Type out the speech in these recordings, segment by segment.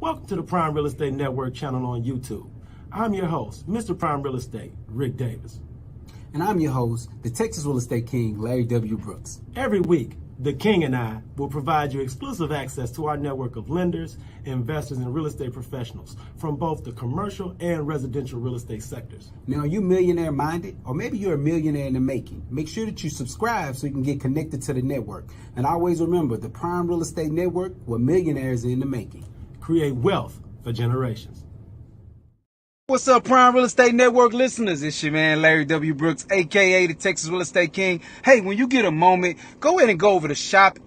Welcome to the Prime Real Estate Network channel on YouTube. I'm your host, Mr. Prime Real Estate, Ric Davis. And I'm your host, the Texas Real Estate King, LarryWBrooks. Every week, the King and I will provide you exclusive access to our network of lenders, investors, and real estate professionals from both the commercial and residential real estate sectors. Now, are you millionaire minded? Or maybe you're a millionaire in the making. Make sure that you subscribe so you can get connected to the network. And always remember, the Prime Real Estate Network, where millionaires are in the making. Create wealth for generations. What's up, Prime Real Estate Network listeners? It's your man, LarryWBrooks, a.k.a. the Texas Real Estate King. Hey, when you get a moment, go ahead and go over to shoplwb.com.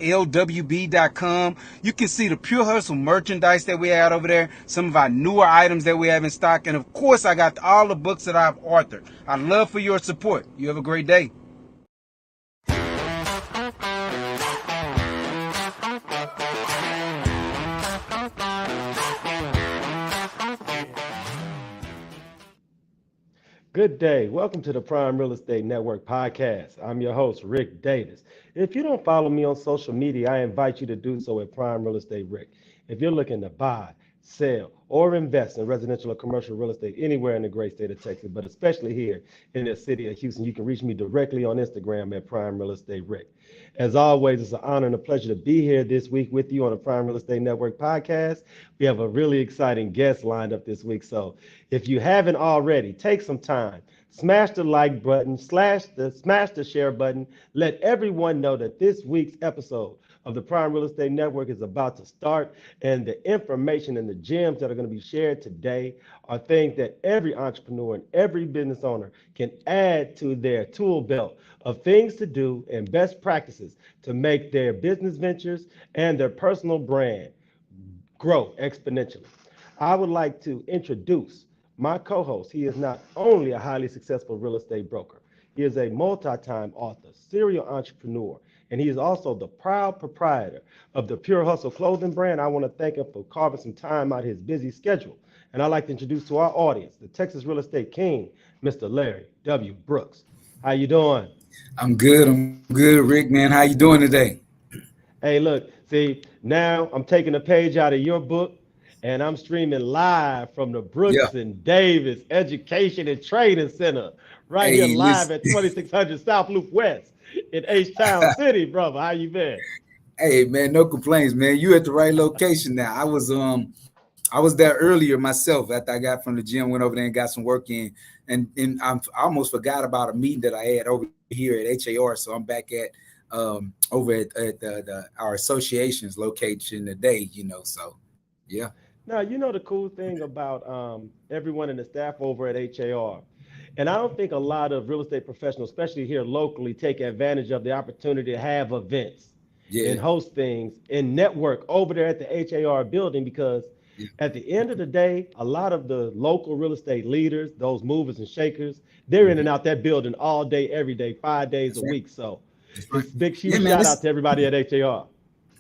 You can see the Pure Hustle merchandise that we had over there, some of our newer items that we have in stock, and of course, I got all the books that I've authored. I'd love for your support. You have a great day. Good day. Welcome to the Prime Real Estate Network podcast. I'm your host, Ric Davis. If you don't follow me on social media, I invite you to do so at Prime Real Estate Ric. If you're looking to buy, sell, or invest in residential or commercial real estate anywhere in the great state of Texas, but especially here in the city of Houston, you can reach me directly on Instagram at Prime Real Estate Ric. As always, it's an honor and a pleasure to be here this week with you on the Prime Real Estate Network podcast. We have a really exciting guest lined up this week. So if you haven't already, take some time, smash the like button, smash the share button. Let everyone know that this week's episode of the Prime Real Estate Network is about to start, and the information and the gems that are going to be shared today are things that every entrepreneur and every business owner can add to their tool belt of things to do and best practices to make their business ventures and their personal brand grow exponentially. I would like to introduce my co-host. He is not only a highly successful real estate broker, he is a multi-time author, serial entrepreneur, and he is also the proud proprietor of the Pure Hustle clothing brand. I want to thank him for carving some time out of his busy schedule. And I'd like to introduce to our audience, the Texas Real Estate King, Mr. Larry W. Brooks. How you doing? I'm good, Rick, man. How you doing today? Hey, look, see, now I'm taking a page out of your book, and I'm streaming live from the Brooks and Davis Education and Training Center right here live at 2600 South Loop West in H-Town City, brother. How you been? Hey, man, no complaints, man. You at the right location now. I was there earlier myself after I got from the gym, went over there and got some work in, and I almost forgot about a meeting that I had over here at HAR. So I'm back at over at our association's location today, so yeah. Now, the cool thing about everyone in the staff over at HAR, and I don't think a lot of real estate professionals, especially here locally, take advantage of the opportunity to have events and host things and network over there at the HAR building, because at the end of the day, a lot of the local real estate leaders, those movers and shakers, they're in and out that building all day, every day, 5 days a week. So it's big, huge shout out to everybody at HAR.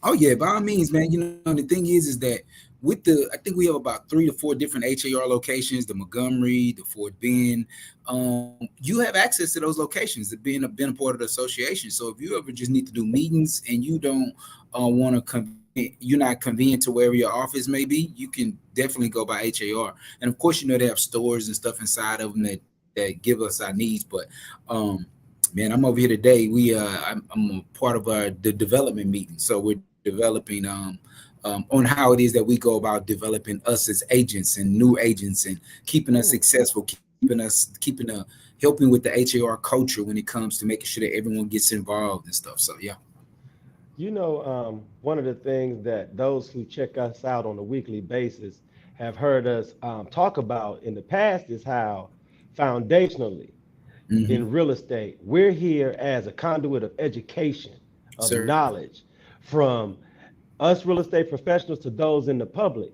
Oh yeah, by all means, man. The thing is that I think we have about 3 to 4 different HAR locations, the Montgomery, the Fort Bend. You have access to those locations, being a part of the association. So if you ever just need to do meetings and you don't want to you're not convenient to wherever your office may be, you can definitely go by HAR. And of course, they have stores and stuff inside of them that give us our needs. But man, I'm over here today. I'm a part of the development meeting. So we're developing on how it is that we go about developing us as agents and new agents and keeping us successful, helping with the HAR culture when it comes to making sure that everyone gets involved and stuff. So yeah. One of the things that those who check us out on a weekly basis have heard us talk about in the past is how foundationally in real estate, we're here as a conduit of education, of knowledge from us real estate professionals to those in the public.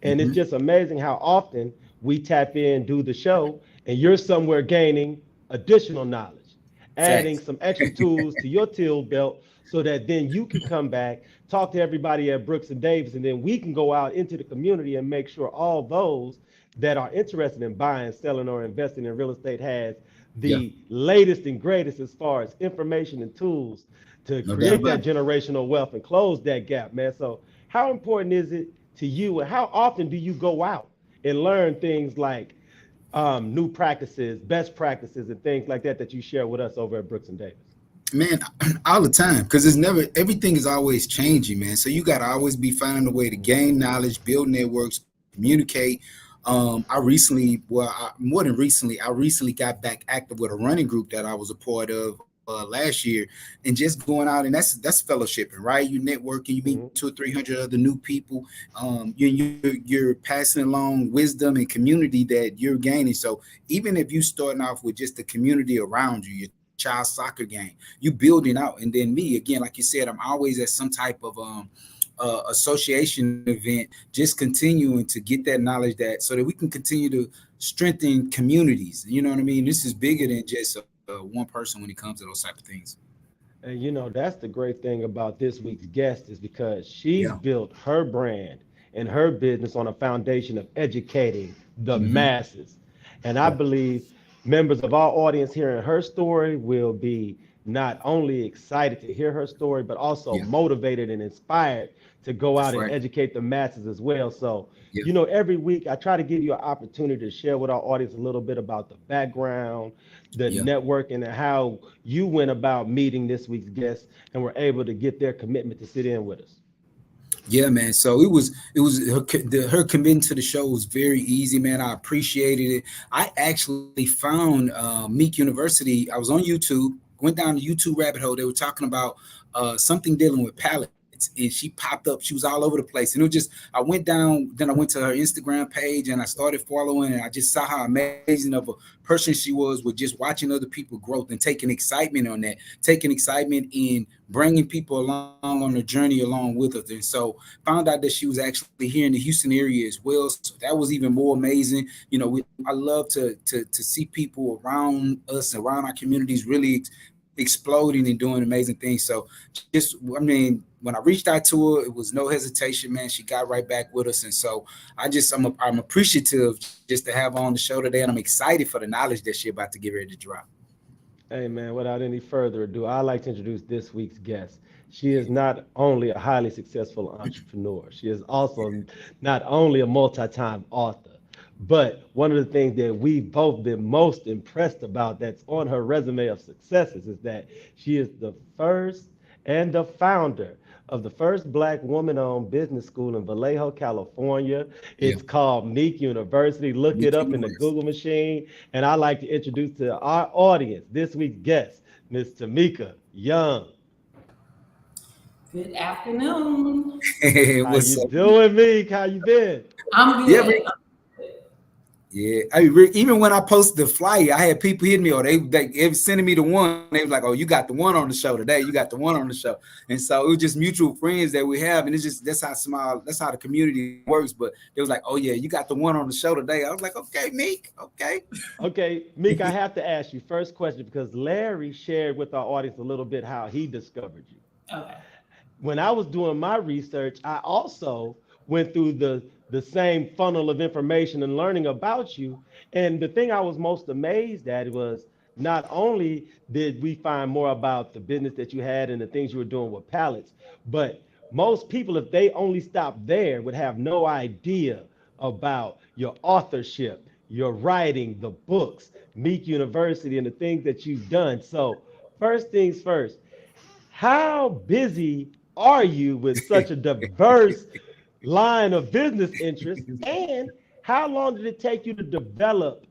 And it's just amazing how often we tap in, do the show, and you're somewhere gaining additional knowledge, adding some extra tools to your tool belt, so that then you can come back, talk to everybody at Brooks and Davis, and then we can go out into the community and make sure all those that are interested in buying, selling, or investing in real estate has the latest and greatest as far as information and tools to create that generational wealth and close that gap, man. So how important is it to you, and how often do you go out and learn things like new practices, best practices, and things like that that you share with us over at Brooks and Davis? Man, all the time, because it's never, everything is always changing, man. So you got to always be finding a way to gain knowledge, build networks, communicate. More than recently, I recently got back active with a running group that I was a part of last year, and just going out, and that's fellowshipping, right? You networking, you meet Mm-hmm. 200 or 300 other new people. You're passing along wisdom and community that you're gaining. So even if you starting off with just the community around you, your child soccer game, you building out, and then me again, like you said, I'm always at some type of association event, just continuing to get that knowledge that so that we can continue to strengthen communities. You know what I mean? This is bigger than just one person when it comes to those type of things. And that's the great thing about this week's guest is because she's Yeah. built her brand and her business on a foundation of educating the Mm-hmm. masses. And I Yeah. believe members of our audience hearing her story will be not only excited to hear her story, but also Yeah. motivated and inspired to go That's out and right. educate the masses as well. So, Yeah. every week I try to give you an opportunity to share with our audience a little bit about the background, the Yeah. networking, and how you went about meeting this week's guests and were able to get their commitment to sit in with us. Yeah, man. So her committing to the show was very easy, man. I appreciated it. I actually found Meek University. I was on YouTube, went down the YouTube rabbit hole. They were talking about something dealing with pallets, and she popped up. She was all over the place, and it was just I went down. Then I went to her Instagram page, and I started following, and I just saw how amazing of a person she was with just watching other people growth and taking excitement on that, taking excitement in bringing people along on the journey along with us. And so found out that she was actually here in the Houston area as well. So that was even more amazing. I love to see people around us, around our communities, really exploding and doing amazing things. So just, I mean, when I reached out to her, it was no hesitation, man. She got right back with us, and so I'm appreciative just to have her on the show today, and I'm excited for the knowledge that she's about to get ready to drop. Hey, man, without any further ado, I'd like to introduce this week's guest. She is not only a highly successful entrepreneur, she is also not only a multi time author, but one of the things that we've both been most impressed about that's on her resume of successes is that she is the first and the founder of the first Black woman-owned business school in Vallejo, California. Yeah, It's called Meek University. Look Meek it up in the University. Google machine. And I'd like to introduce to our audience this week's guest, Miss Tomika Young. Good afternoon. How What's you up? doing, Meek? How you been? I'm Yeah, good. yeah. I mean, Rick, even when I posted the flyer, I had people hitting me, or they was sending me the one. They was like, "Oh, you got the one on the show today. You got the one on the show." And so it was just mutual friends that we have, and it's just that's how the community works. But they was like, "Oh yeah, you got the one on the show today." I was like, "Okay, Meek, okay." Okay, Meek, I have to ask you first question because Larry shared with our audience a little bit how he discovered you. Okay. When I was doing my research, I also went through the same funnel of information and learning about you. And the thing I was most amazed at was not only did we find more about the business that you had and the things you were doing with pallets, but most people, if they only stopped there, would have no idea about your authorship, your writing, the books, Meek University, and the things that you've done. So, first things first, how busy are you with such a diverse line of business interests? And how long did it take you to develop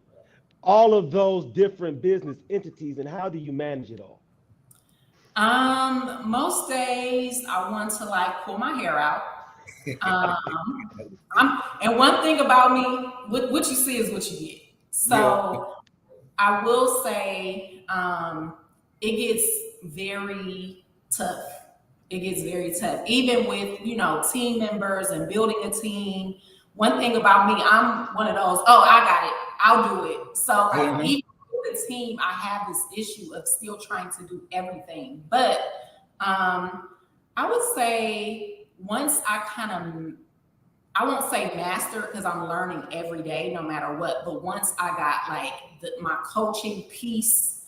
all of those different business entities and how do you manage it all? Most days I want to like pull my hair out. Um, and one thing about me, what you see is what you get. Yeah, So I will say, it gets very tough. It gets very tough, even with team members and building a team. One thing about me, I'm one of those. Oh, I got it. I'll do it. So like uh-huh. even with the team, I have this issue of still trying to do everything. But I would say once I won't say master because I'm learning every day, no matter what. But once I got like my coaching piece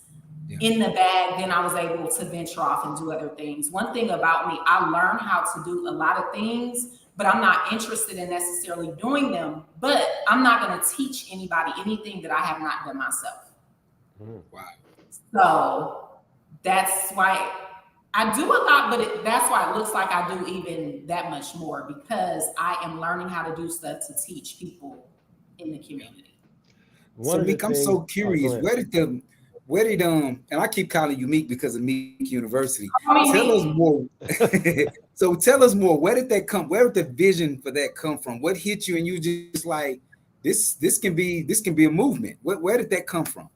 in the bag, then I was able to venture off and do other things. One thing about me, I learned how to do a lot of things, but I'm not interested in necessarily doing them. But I'm not going to teach anybody anything that I have not done myself. Wow. So that's why I do a lot, but that's why it looks like I do even that much more, because I am learning how to do stuff to teach people in the community. So Meek, I'm so curious. Where did and I keep calling you Meek because of Meek University. Tell us more. So tell us more. Where did that come? Where did the vision for that come from? What hit you and you just like this can be a movement? Where did that come from?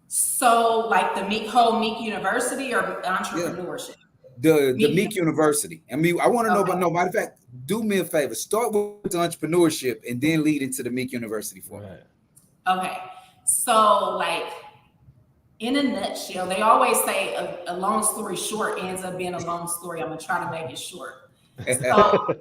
So like the Meek University or entrepreneurship? The Meek University. I mean, I want to know about matter of fact, do me a favor. Start with the entrepreneurship and then lead into the Meek University for me. Okay. So like in a nutshell, they always say a long story short ends up being a long story. I'm gonna try to make it short. So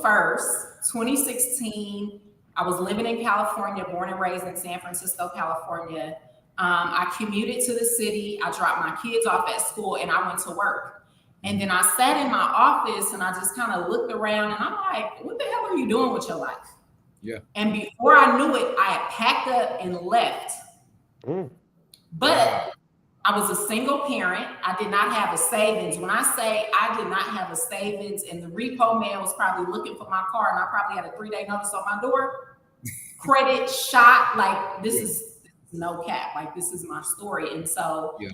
first, 2016, I was living in California, born and raised in San Francisco, California. I commuted to the city. I dropped my kids off at school and I went to work. And then I sat in my office and I just kind of looked around and I'm like, what the hell are you doing with your life? Yeah. And before I knew it, I had packed up and left. But I was a single parent. I did not have a savings. When I say I did not have a savings and the repo man was probably looking for my car and I probably had a 3-day notice on my door, credit shot, like this is no cap, like this is my story. And so I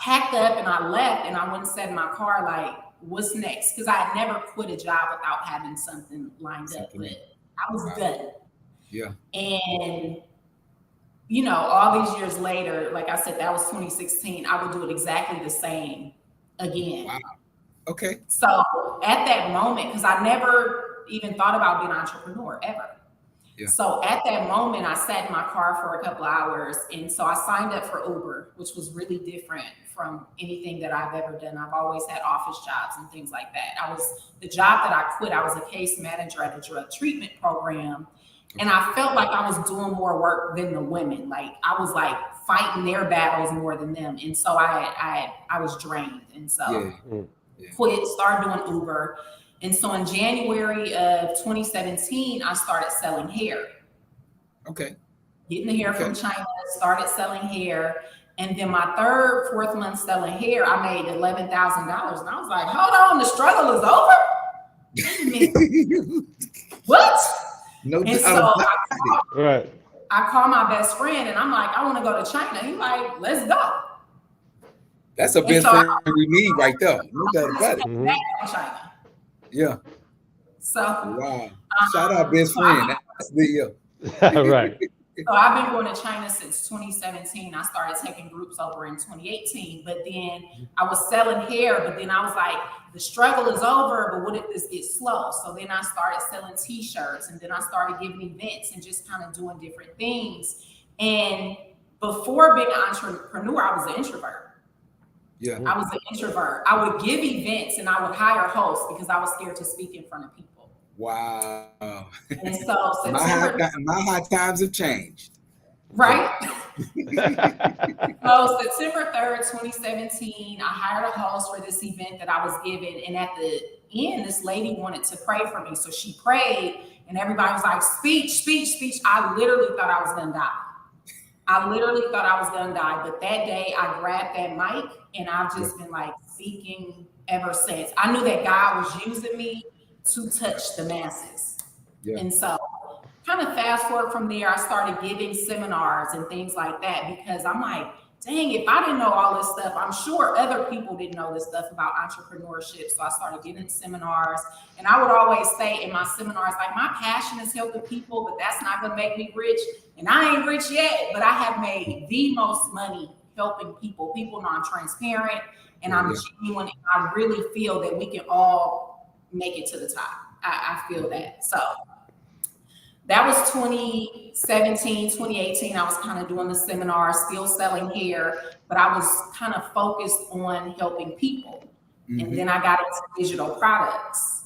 packed up and I left and I went and sat in my car like, what's next? Because I had never quit a job without having something lined up, but I was done. Yeah. And you know, all these years later, like I said, that was 2016. I would do it exactly the same again. Wow. Okay. So at that moment, because I never even thought about being an entrepreneur ever. Yeah. So at that moment, I sat in my car for a couple of hours. And so I signed up for Uber, which was really different from anything that I've ever done. I've always had office jobs and things like that. The job that I quit, I was a case manager at a drug treatment program. And I felt like I was doing more work than the women. Like I was like fighting their battles more than them. And so I was drained. And so quit, started doing Uber. And so in January of 2017, I started selling hair. Okay. Getting the hair from China, started selling hair. And then my fourth month selling hair, I made $11,000. And I was like, hold on, the struggle is over? What? No, and so I called my best friend and I'm like, I want to go to China. He's like, let's go. That's a best friend we need right there. No doubt about it. Back to China. Yeah. So wow. Shout out best friend. That's the right. So I've been going to China since 2017. I started taking groups over in 2018, but then I was selling hair, but then I was like, the struggle is over, but what if this gets slow? So then I started selling t-shirts and then I started giving events and just kind of doing different things. And before being an entrepreneur, I was an introvert. Yeah. I was an introvert. I would give events and I would hire hosts because I was scared to speak in front of people. Wow. And so my high times have changed. Right? So September 3rd, 2017, I hired a host for this event that I was giving. And at the end, this lady wanted to pray for me. So she prayed and everybody was like, speech, speech, speech. I literally thought I was going to die. But that day I grabbed that mic and I've just been like speaking ever since. I knew that God was using me to touch the masses. Yeah. And so kind of fast forward from there, I started giving seminars and things like that because I'm like, dang, if I didn't know all this stuff, I'm sure other people didn't know this stuff about entrepreneurship. So I started giving seminars and I would always say in my seminars, like my passion is helping people, but that's not going to make me rich. And I ain't rich yet, but I have made the most money helping people. People know I'm transparent and I'm genuine. And I really feel that we can all make it to the top. I feel that. So that was 2017, 2018. I was kind of doing the seminar, still selling hair, but I was kind of focused on helping people. And then I got into digital products.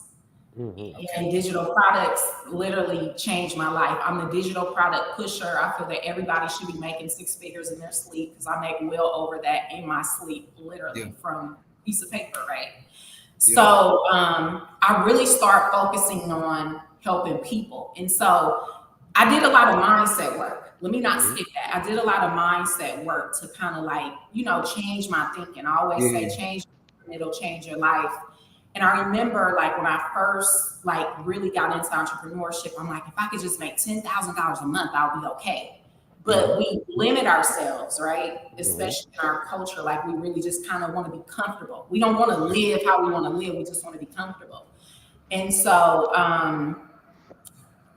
And digital products literally changed my life. I'm the digital product pusher. I feel that everybody should be making six figures in their sleep because I make well over that in my sleep, literally from a piece of paper, right? So I really start focusing on helping people. And so I did a lot of mindset work. Let me not skip that. I did a lot of mindset work to kind of like, change my thinking. I always say change, and it'll change your life. And I remember like when I first like really got into entrepreneurship, I'm like, if I could just make $10,000 a month, I'll be okay. But we limit ourselves, right? Especially in our culture, like we really just kind of want to be comfortable. We don't want to live how we want to live. We just want to be comfortable. And so,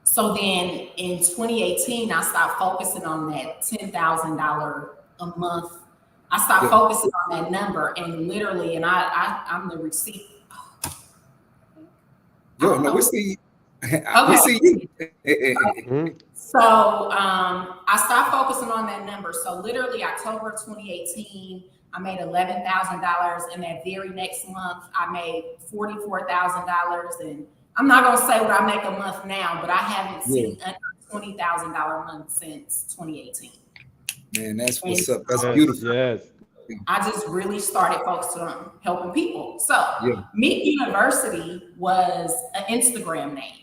so then in 2018, I stopped focusing on that $10,000 a month. I stopped focusing on that number, and literally, and I'm the receipt. We see you. So I stopped focusing on that number. So literally October 2018, I made $11,000, and that very next month I made $44,000. And I'm not gonna say what I make a month now, but I haven't seen under $20,000 a month since 2018. Man, that's what's up. That's beautiful. Yes. I just really started focusing on helping people. So Meek University was an Instagram name.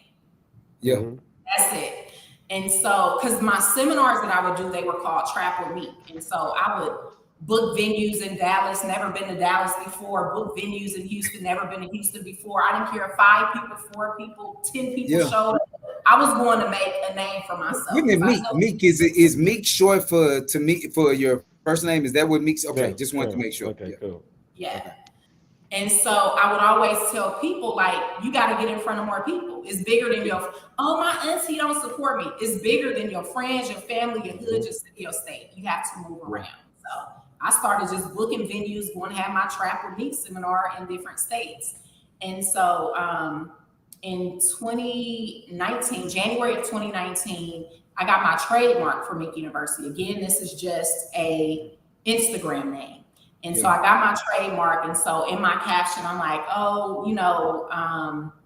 Yeah. That's it. And so, because my seminars that I would do, they were called Trap with Meek. And so I would book venues in Dallas, never been to Dallas before, book venues in Houston, never been to Houston before. I didn't care if 5 people, 4 people, 10 people showed up. I was going to make a name for myself. Look at Meek. Meek, is Meek short for your first name? Is that what Meek's? Okay, just wanted to make sure. Okay, cool. Yeah. Okay. And so I would always tell people, like, you got to get in front of more people. It's bigger than my auntie don't support me. It's bigger than your friends, your family, your hood, your city, your state. You have to move around. So I started just booking venues, going to have my Trap with Meek seminar in different states. And so in 2019, January of 2019, I got my trademark for Meek University. Again, this is just a Instagram name. And so I got my trademark. And so in my caption, I'm like,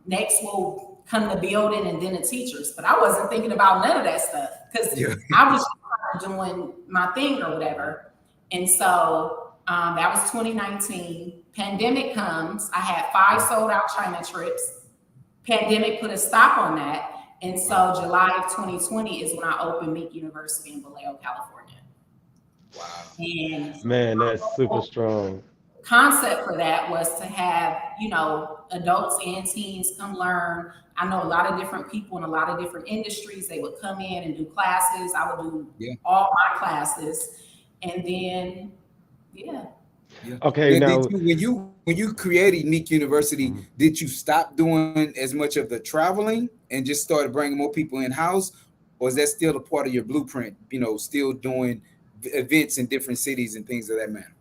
next we'll come the building and then the teachers. But I wasn't thinking about none of that stuff because I was just doing my thing or whatever. And so that was 2019. Pandemic comes. I had 5 sold out China trips. Pandemic put a stop on that. And so July of 2020 is when I opened Meek University in Vallejo, California. Wow. And man, that's super strong. Concept for that was to have, adults and teens come learn. I know a lot of different people in a lot of different industries. They would come in and do classes. I would do all my classes. And then, Okay, now when you created Meek University, did you stop doing as much of the traveling and just started bringing more people in house, or is that still a part of your blueprint? Still doing events in different cities and things of that matter?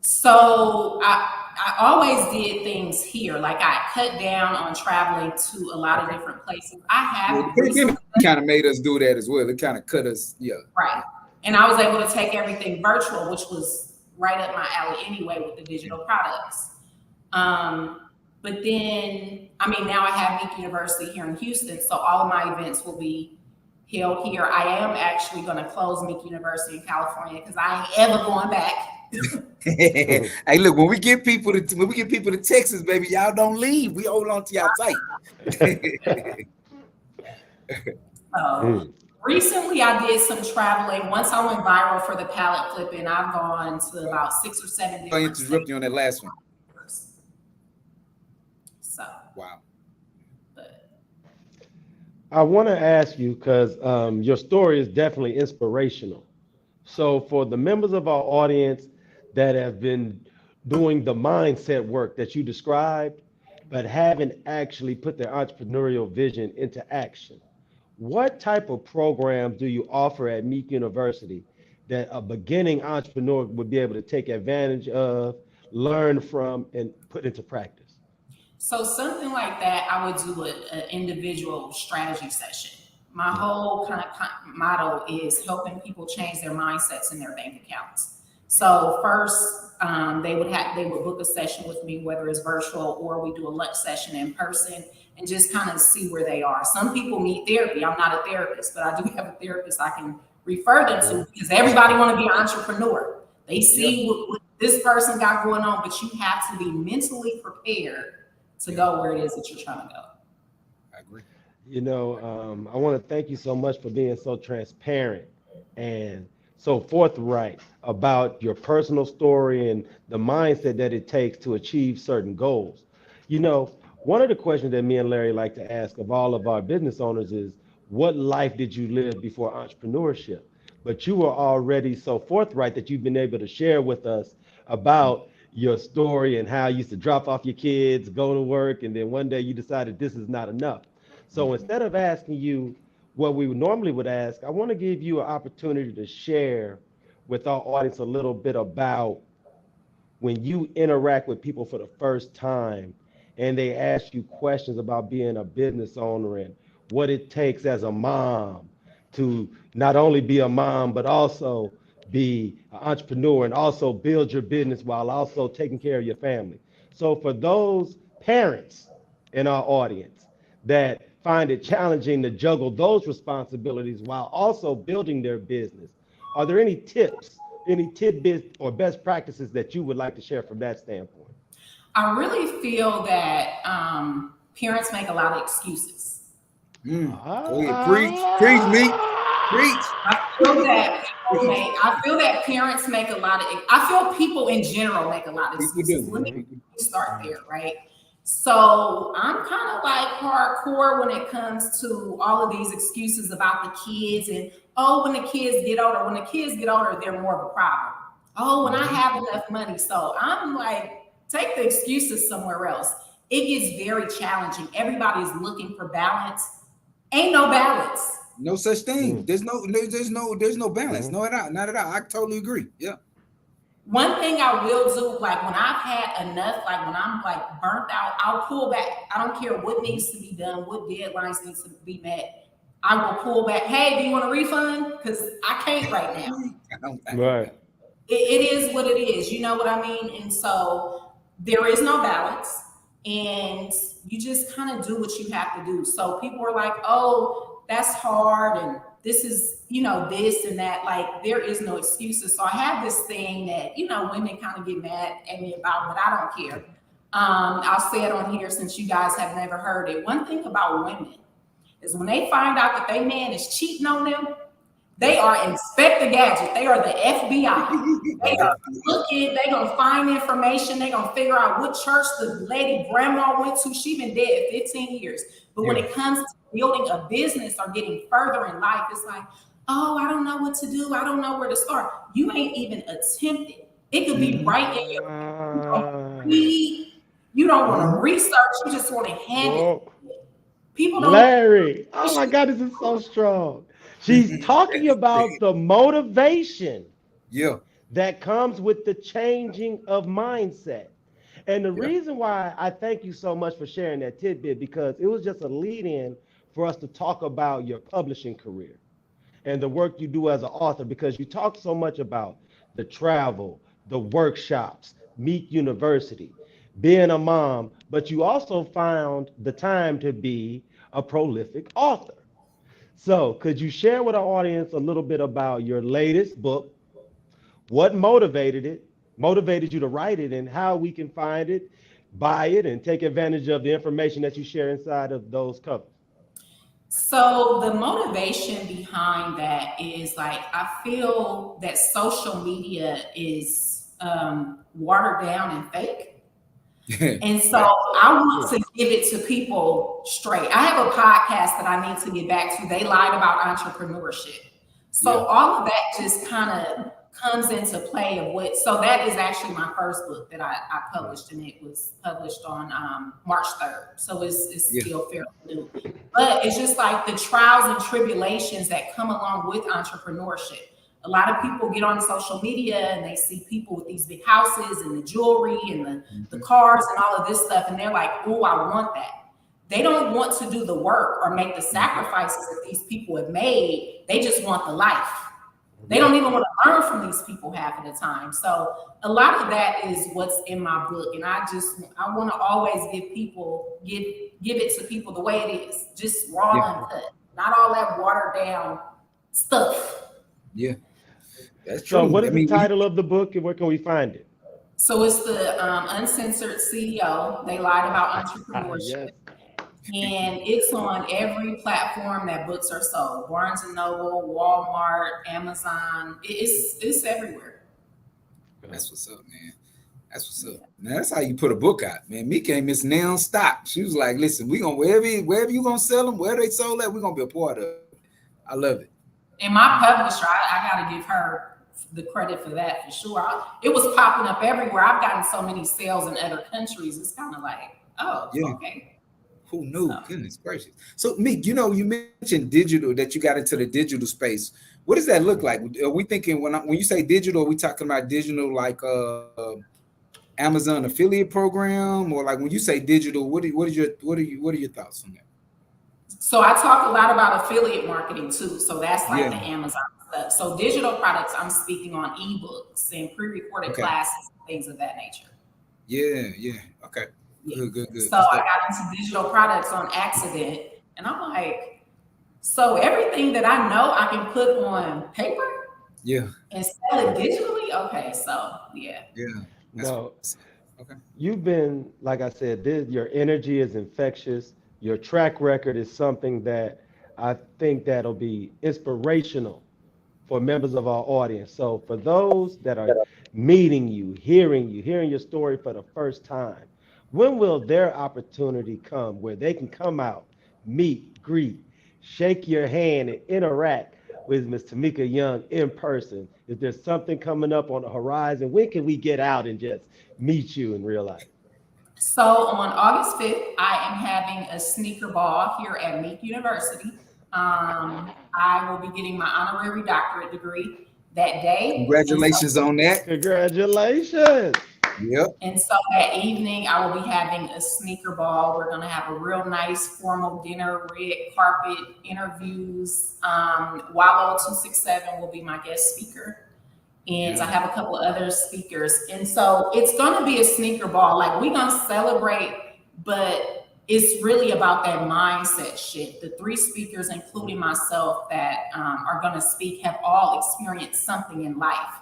So I always did things here. Like I cut down on traveling to a lot of different places. I have kind of made us do that as well. It kind of cut us, right. And I was able to take everything virtual, which was right up my alley anyway with the digital products. But then, now I have Meek University here in Houston, so all of my events will be held here. I am actually going to close Meek University in California because I ain't ever going back. Hey, look, when we get people to Texas, baby, y'all don't leave. We hold on to y'all tight. Recently, I did some traveling. Once I went viral for the pallet flipping, I've gone to about 6 or 7 different states. I interrupt you on that last one. So wow. I want to ask you because your story is definitely inspirational. So for the members of our audience that have been doing the mindset work that you described, but haven't actually put their entrepreneurial vision into action, what type of program do you offer at Meek University that a beginning entrepreneur would be able to take advantage of, learn from, and put into practice? So something like that, I would do an individual strategy session. My whole kind of motto is helping people change their mindsets in their bank accounts. So first, they would book a session with me, whether it's virtual or we do a lunch session in person, and just kind of see where they are. Some people need therapy. I'm not a therapist, but I do have a therapist I can refer them to, because everybody want to be an entrepreneur. They see what this person got going on, but you have to be mentally prepared to go where it is that you're trying to go. I agree. I want to thank you so much for being so transparent and so forthright about your personal story and the mindset that it takes to achieve certain goals. One of the questions that me and Larry like to ask of all of our business owners is, what life did you live before entrepreneurship? But you were already so forthright that you've been able to share with us about your story and how you used to drop off your kids, go to work, and then one day you decided this is not enough. So instead of asking you what we normally would ask, I want to give you an opportunity to share with our audience a little bit about when you interact with people for the first time and they ask you questions about being a business owner and what it takes as a mom to not only be a mom, but also be an entrepreneur and also build your business while also taking care of your family. So for those parents in our audience that find it challenging to juggle those responsibilities while also building their business, are there any tips, any tidbits or best practices that you would like to share from that standpoint? I really feel that parents make a lot of excuses. Go ahead, preach, Meek, preach. I feel that parents make a lot of. I feel people in general make a lot of excuses. Let me start there, right? So I'm kind of like hardcore when it comes to all of these excuses about the kids, and when the kids get older, they're more of a problem. When I have enough money. So I'm like, take the excuses somewhere else. It gets very challenging. Everybody's looking for balance. Ain't no balance. No such thing. There's no balance. No, not at all. I totally agree. Yeah. One thing I will do, like when I've had enough, like when I'm like burnt out, I'll pull back. I don't care what needs to be done, what deadlines need to be met. I will pull back. Hey, do you want a refund? Because I can't right now. Right. It is what it is. You know what I mean? And so there is no balance, and you just kind of do what you have to do. So people are like, oh, that's hard, and this is, this and that. Like, there is no excuses. So I have this thing that, women kind of get mad at me about, but I don't care. I'll say it on here since you guys have never heard it. One thing about women is when they find out that their man is cheating on them, they are Inspector Gadget. They are the FBI. They are looking. They're going to find information. They're going to figure out what church the lady grandma went to. She's been dead 15 years. But when it comes to building a business or getting further in life, it's like, I don't know what to do. I don't know where to start. You ain't even attempted. It could be right in your You don't want to research. You just want to hand it. People don't. Larry, oh my God, this is so strong. She's talking about the motivation that comes with the changing of mindset. And the reason why I thank you so much for sharing that tidbit, because it was just a lead in for us to talk about your publishing career and the work you do as an author, because you talk so much about the travel, the workshops, Meek University, being a mom, but you also found the time to be a prolific author. So could you share with our audience a little bit about your latest book, what motivated you to write it, and how we can find it, buy it, and take advantage of the information that you share inside of those covers? So the motivation behind that is, like, I feel that social media is watered down and fake. And so I want to give it to people straight. I have a podcast that I need to get back to. They lied about entrepreneurship. So all of that just kind of comes into play of what, so that is actually my first book that I published, and it was published on March 3rd. So it's still fairly new. But it's just like the trials and tribulations that come along with entrepreneurship. A lot of people get on social media and they see people with these big houses and the jewelry and the cars and all of this stuff. And they're like, oh, I want that. They don't want to do the work or make the sacrifices that these people have made. They just want the life. They don't even want to learn from these people half of the time. So a lot of that is what's in my book. And I want to always give it to people the way it is, just raw and cut, not all that watered down stuff. Yeah, that's true. So what is the title of the book and where can we find it? So it's the Uncensored CEO. They lied about entrepreneurship. Yes. And it's on every platform that books are sold. Barnes & Noble, Walmart, Amazon. It's everywhere. That's what's up, man. That's what's up. Now that's how you put a book out, man. Meek ain't miss non-stop. She was like, listen, we gonna wherever you gonna sell them, where they sold at, we're gonna be a part of it. I love it. And my publisher, I gotta give her the credit for that for sure. It was popping up everywhere. I've gotten so many sales in other countries. It's kind of like, oh, yeah. Okay. Who knew? Goodness gracious. So, Meek, you mentioned digital, that you got into the digital space. What does that look like? Are we thinking when you say digital, are we talking about digital like Amazon affiliate program, or like when you say digital, what are your thoughts on that? So I talk a lot about affiliate marketing too. So that's like the Amazon stuff. So digital products, I'm speaking on ebooks and pre-recorded classes and things of that nature. Yeah. Okay. Good. So I got into digital products on accident, and I'm like, so everything that I know I can put on paper, and sell it digitally. Okay, so yeah. No, you've been, like I said, your energy is infectious. Your track record is something that I think that'll be inspirational for members of our audience. So for those that are meeting you, hearing your story for the first time, when will their opportunity come where they can come out, meet, greet, shake your hand, and interact with Ms. Tomika Young in person? Is there something coming up on the horizon? When can we get out and just meet you in real life? So on August 5th, I am having a sneaker ball here at Meek University. I will be getting my honorary doctorate degree that day. Congratulations on that. Congratulations. Yep. And so that evening, I will be having a sneaker ball. We're going to have a real nice formal dinner, red carpet, interviews. RELOCATIng will be my guest speaker. And I have a couple of other speakers. And so it's going to be a sneaker ball. Like, we're going to celebrate, but it's really about that mindset shift. The 3 speakers, including myself, that are going to speak have all experienced something in life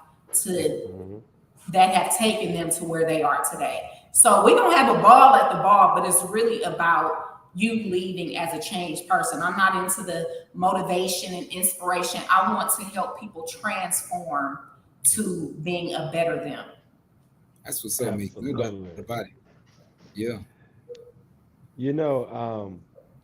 that have taken them to where they are today. So we don't have a ball at the ball, but it's really about you leaving as a changed person. I'm not into the motivation and inspiration. I want to help people transform to being a better them. That's what's up, Meek. Good about it. Yeah.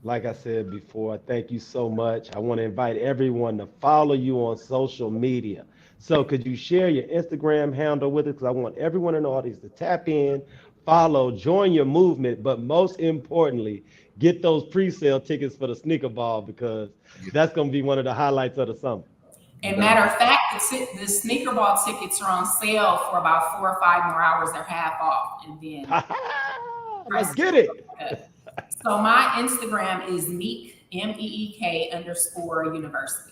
Like I said before, thank you so much. I want to invite everyone to follow you on social media. So could you share your Instagram handle with us? Because I want everyone in the audience to tap in, follow, join your movement, but most importantly, get those pre-sale tickets for the sneaker ball, because that's going to be one of the highlights of the summer. And matter of fact, the sneaker ball tickets are on sale for about 4 or 5 more hours. They're half off. And then let's get it. So my Instagram is Meek, MEEK_university.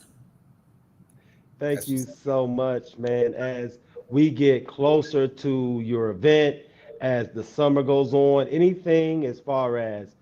Thank you so much, man. As we get closer to your event, as the summer goes on, anything as far as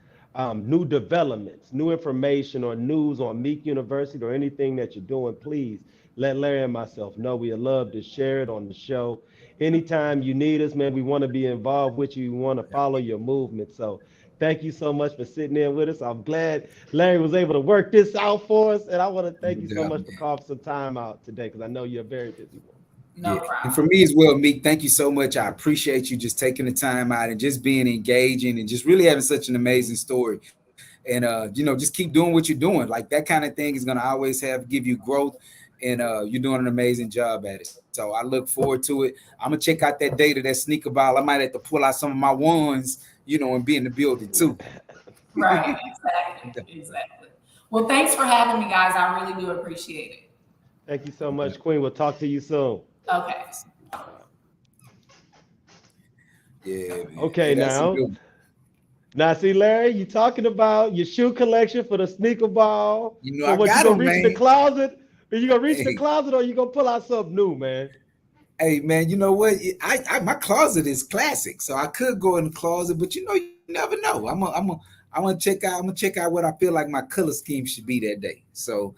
new developments, new information, or news on Meek University, or anything that you're doing, please let Larry and myself know. We'd love to share it on the show. Anytime you need us, man, we want to be involved with you. We want to follow your movement. So thank you so much for sitting in with us. I'm glad Larry was able to work this out for us. And I want to thank you so much for carving some time out today, because I know you're a very busy one. No problem. And for me as well, Meek, thank you so much. I appreciate you just taking the time out and just being engaging and just really having such an amazing story. And, just keep doing what you're doing. Like, that kind of thing is going to always give you growth. And you're doing an amazing job at it. So I look forward to it. I'm going to check out that date of that sneaker ball. I might have to pull out some of my ones, and be in the building too. Right, exactly. Well, thanks for having me, guys. I really do appreciate it. Thank you so much, Queen. We'll talk to you soon. Okay. Yeah, man. Okay, now see, Larry, you talking about your shoe collection for the sneaker ball. I got them, reach the closet Are you gonna reach in the Hey, closet or you gonna pull out something new, man? hey, man, you know what? My closet is classic, so I could go in the closet, but you never know. I'm gonna check out. I'm gonna check out what I feel like my color scheme should be that day. So,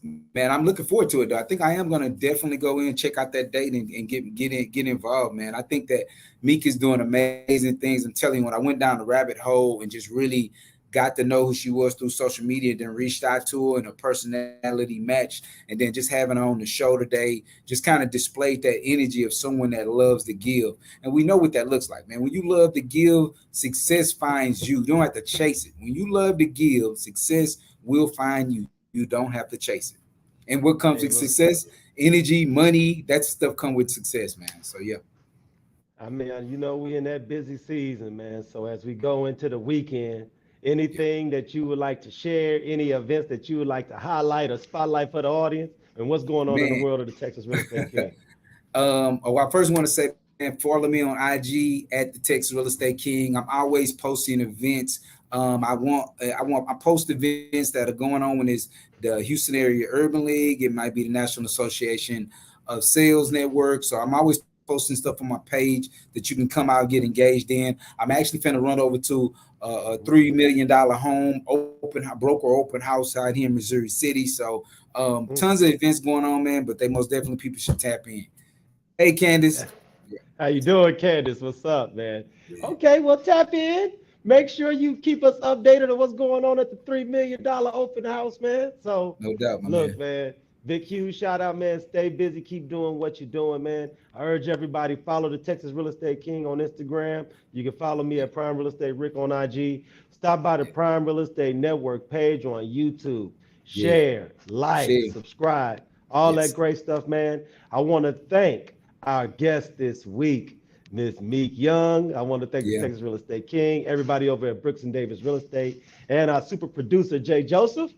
man, I'm looking forward to it. Though I think I am gonna definitely go in, check out that date, and get involved, man. I think that Meek is doing amazing things. I'm telling you, when I went down the rabbit hole and just really got to know who she was through social media, then reached out to her and her personality matched, and then just having her on the show today just kind of displayed that energy of someone that loves to give. And we know what that looks like, man. When you love to give, success finds you. You don't have to chase it. When you love to give, success will find you. You don't have to chase it. And what comes Hey, with look. success? Energy, money, that stuff come with success, man. So yeah. I mean, you know, we in that busy season, man. So as we go into the weekend, anything that you would like to share, any events that you would like to highlight or spotlight for the audience, and what's going on in the Man. world of the Texas Real Estate King? I first want to say, man, follow me on IG at the Texas Real Estate King. I'm always posting events. I post events that are going on when it's the Houston Area Urban League. It might be the National Association of Sales Network. So I'm always posting stuff on my page that you can come out and get engaged in. I'm actually finna run over to a $3 million home broker open house out here in Missouri City. So tons of events going on, man, but they most definitely people should tap in. Hey, Candace. Yeah, How you doing, Candace? What's up, man? yeah, Okay, well, tap in. Make sure you keep us updated on what's going on at the $3 million open house, man. So, no doubt, my look, man. man, big huge shout out, man. Stay busy, keep doing what you're doing, man. I urge everybody follow the Texas Real Estate King on Instagram. You can follow me at Prime Real Estate Rick on IG. Stop by the Prime Real Estate Network page on YouTube. Yeah, Share, like, share. subscribe, all that Yes, great stuff, man. I want to thank our guest this week, Miss Meek Young. I want to thank the yeah. Texas Real Estate King, everybody over at Brooks and Davis Real Estate, and our super producer, Jay Joseph.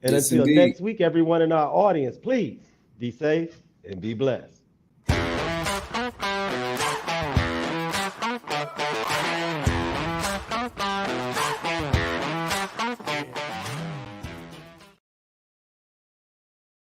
And Yes, until indeed. next week, everyone in our audience, please be safe and be blessed.